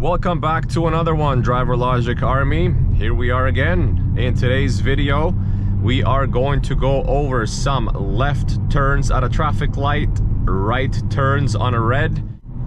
Welcome back to another one, Driver Logic Army. Here we are again. In today's video, we are going to go over some left turns at a traffic light, right turns on a red,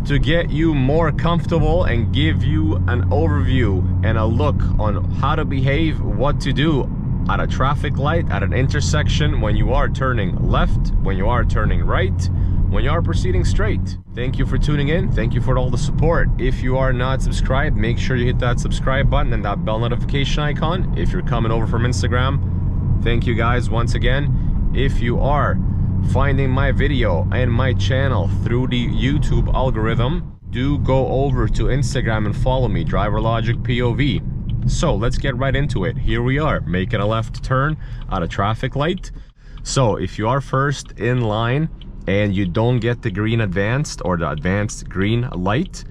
to get you more comfortable and give you an overview and a look on how to behave, what to do at a traffic light, at an intersection, when you are turning left, when you are turning right, when you are proceeding straight. Thank you for tuning in. Thank you for all the support. If you are not subscribed, make sure you hit that subscribe button and that bell notification icon. If you're coming over from Instagram, thank you guys once again. If you are finding my video and my channel through the YouTube algorithm, do go over to Instagram and follow me, Driver Logic POV. So let's get right into it. Here we are, making a left turn at a traffic light. So if you are first in line and you don't get the green advanced or the advanced green light,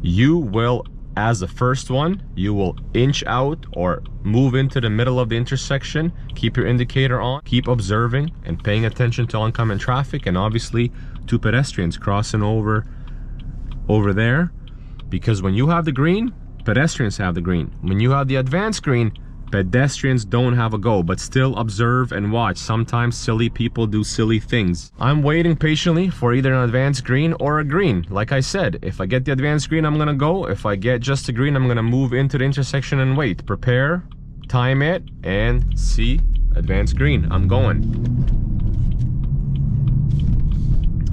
you will, as the first one, you will inch out or move into the middle of the intersection. Keep your indicator on, keep observing and paying attention to oncoming traffic, and obviously to pedestrians crossing over there, because when you have the green, pedestrians have the green. When you have the advanced green, pedestrians don't have a go, but still observe and watch. Sometimes silly people do silly things. I'm waiting patiently for either an advanced green or a green. Like I said, if I get the advanced green, I'm gonna go. If I get just a green, I'm gonna move into the intersection and wait. Prepare, time it, and see. Advanced green, I'm going.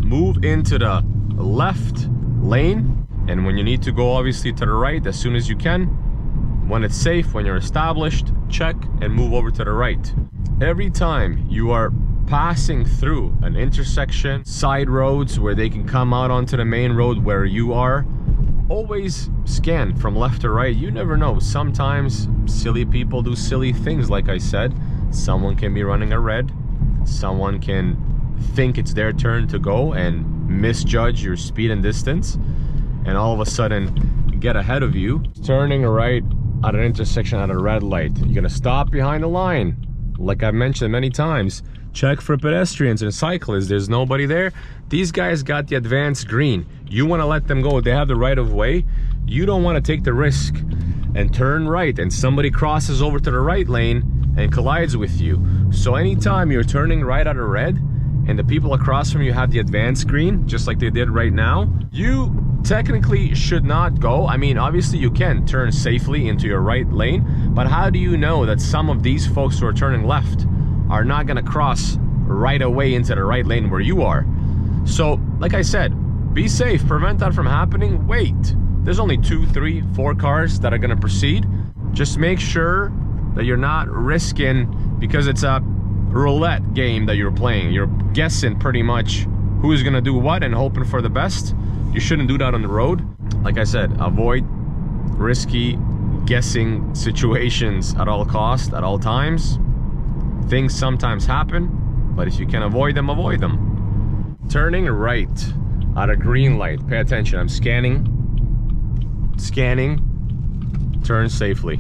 Move into the left lane, and when you need to go obviously to the right, as soon as you can. When it's safe, when you're established, check and move over to the right. Every time you are passing through an intersection, side roads where they can come out onto the main road where you are, always scan from left to right. You never know. Sometimes silly people do silly things. Like I said, someone can be running a red. Someone can think it's their turn to go and misjudge your speed and distance, and all of a sudden get ahead of you. Turning right at an intersection at a red light, you're gonna stop behind the line. Like I've mentioned many times, check for pedestrians and cyclists. There's nobody there. These guys got the advanced green. You want to let them go. They have the right of way. You don't want to take the risk and turn right and somebody crosses over to the right lane and collides with you. So anytime you're turning right at a red and the people across from you have the advanced green, just like they did right now, you technically should not go. I mean, obviously you can turn safely into your right lane, but how do you know that some of these folks who are turning left are not gonna cross right away into the right lane where you are? So, like I said, be safe, prevent that from happening. Wait, there's only 2, 3, 4 cars that are gonna proceed. Just make sure that you're not risking, because it's a roulette game that you're playing. You're guessing pretty much who's gonna do what and hoping for the best. You shouldn't do that on the road. Like I said, avoid risky guessing situations at all costs, at all times. Things sometimes happen, but if you can avoid them, avoid them. Turning right at a green light, pay attention. I'm scanning, turn safely.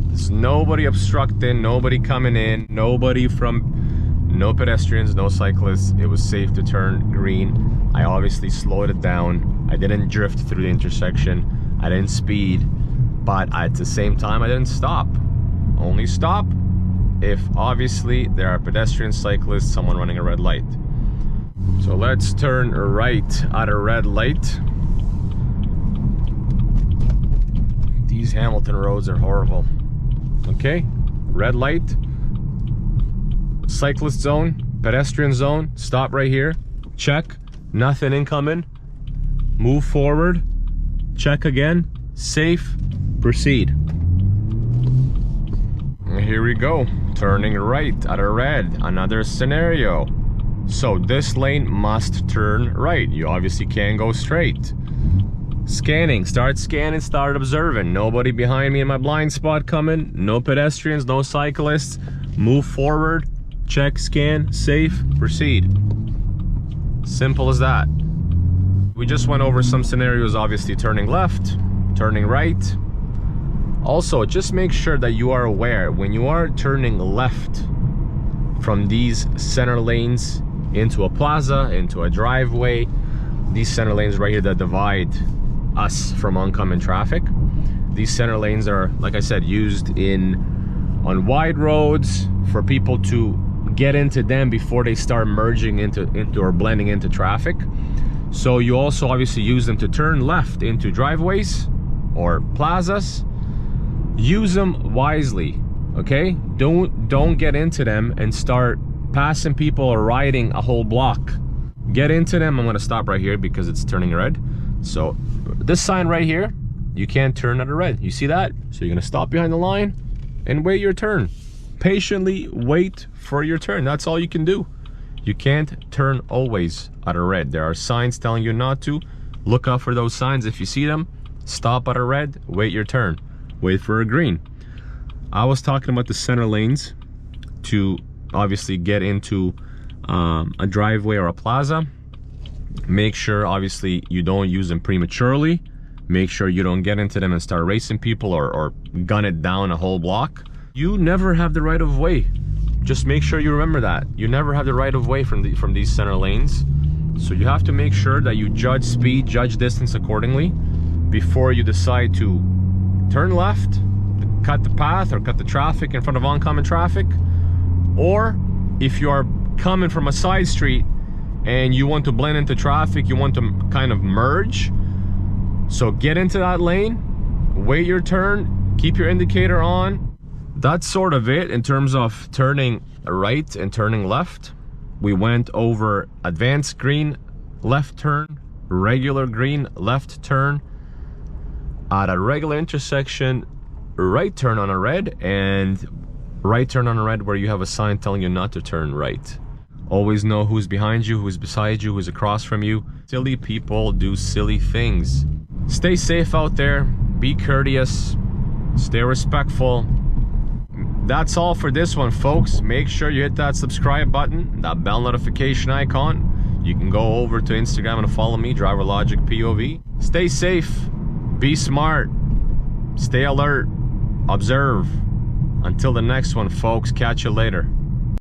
There's nobody obstructing, nobody coming in, no pedestrians, no cyclists. It was safe to turn green. I obviously slowed it down. I didn't drift through the intersection. I didn't speed, but at the same time, I didn't stop. Only stop if obviously there are pedestrians, cyclists, someone running a red light. So let's turn right at a red light. These Hamilton roads are horrible. Okay, red light, cyclist zone, pedestrian zone, stop right here, check, nothing incoming, move forward, check again, safe, proceed. And here we go, turning right at a red, another scenario. So this lane must turn right. You obviously can't go straight. Scanning, start observing. Nobody behind me in my blind spot coming, no pedestrians, no cyclists. Move forward, check, scan, safe, proceed. Simple as that. We just went over some scenarios, obviously turning left, turning right. Also, just make sure that you are aware when you are turning left from these center lanes into a plaza, into a driveway, these center lanes right here that divide us from oncoming traffic. These center lanes are, like I said, used on wide roads for people to get into them before they start merging into or blending into traffic. So you also obviously use them to turn left into driveways or plazas. Use them wisely, okay? Don't get into them and start passing people or riding a whole block. Get into them. I'm gonna stop right here because it's turning red. So this sign right here, you can't turn at a red. You see that? So you're gonna stop behind the line and wait your turn. Patiently wait for your turn. That's all you can do. You can't turn always at a red. There are signs telling you not to. Look out for those signs. If you see them, stop at a red, wait your turn. Wait for a green. I was talking about the center lanes to obviously get into a driveway or a plaza. Make sure obviously you don't use them prematurely. Make sure you don't get into them and start racing people or gun it down a whole block. You never have the right of way. Just make sure you remember that. You never have the right of way from these center lanes. So you have to make sure that you judge speed, judge distance accordingly before you decide to turn left, cut the path or cut the traffic in front of oncoming traffic. Or if you are coming from a side street and you want to blend into traffic, you want to kind of merge. So get into that lane, wait your turn, keep your indicator on. That's sort of it in terms of turning right and turning left. We went over advanced green, left turn, regular green, left turn, at a regular intersection, right turn on a red, and right turn on a red where you have a sign telling you not to turn right. Always know who's behind you, who's beside you, who's across from you. Silly people do silly things. Stay safe out there, be courteous, stay respectful. That's all for this one, folks. Make sure you hit that subscribe button, that bell notification icon. You can go over to Instagram and follow me, Driver Logic POV. Stay safe, be smart, stay alert, observe. Until the next one, folks, catch you later.